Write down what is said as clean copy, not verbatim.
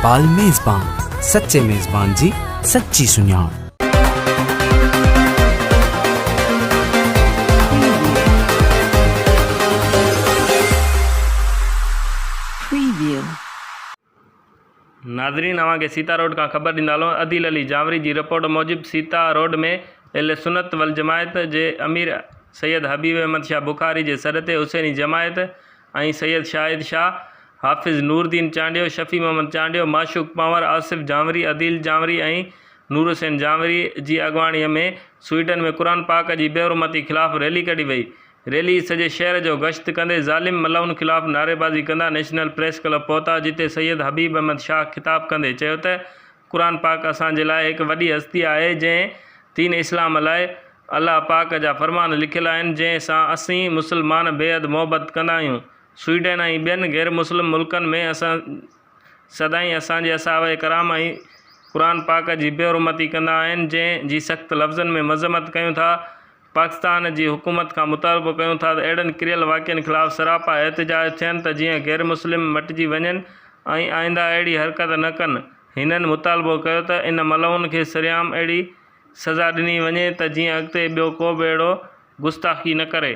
इकबाल मेज़बान, सच्चे मेज़बान जी सच्ची सुञाण। नाज़रीन, अवां के सीता रोड का खबर ॾींदालो। अदील अली जावरी जी रिपोर्ट मूजिब सीता रोड में अहले सुन्नत वल जमायत जे अमीर सैयद हबीब अहमद शाह बुखारी जे सर ते हुसैनी जमायत ऐं सैयद शाहिद शाह, हाफ़िज़ नूरदीन चांडियो, शफ़ी मोहम्मद चांडियो, माशूक पंवर, आसिफ जावरी, अदील जावरी ऐं नूर हुसैन जावरी जी अॻवाणीअ में स्वीडन में क़ुरान पाक जी बेहरमती ख़िलाफ़ रैली कढी वई। रैली सॼे शहर जो गश्त कंदे ज़ालिम मलाउन ख़िलाफ़ नारेबाज़ी कंदा नेशनल प्रेस क्लब पहुता, जिते सैयद हबीब अहमद शाह ख़िताब कंदे चयो त क़ुरान पाक असांजे लाइ हिकु वॾी हस्ती आहे जंहिं दीन इस्लाम लाइ अल्लाह पाक जा फ़रमान लिखियल आहिनि, जंहिं सां असीं मुस्लमान बेहद मोहबत कंदा आहियूं। स्वीडन ऐं ॿियनि गैर मुस्लिम मुल्कनि में असां सदाईं असांजे असावे कराम ऐं क़ुरान पाक जी बेहरमती कंदा आहिनि, जंहिं जी सख़्त लफ़्ज़नि में मज़म्मत कयूं था। पाकिस्तान जी हुकूमत खां मुतालबो कयूं था त अहिड़नि किरियल वाक़िअनि ख़िलाफ़ सरापा एहतिजाज थियनि त जीअं गैर मुस्लिम मटिजी वञनि ऐं आईंदा अहिड़ी हरकत न कनि। हिननि मुतालबो कयो त इन मलाउन खे सरियाम अहिड़ी सज़ा ॾिनी वञे त जीअं अॻिते ॿियो को बि अहिड़ो गुस्ताख़ी न करे।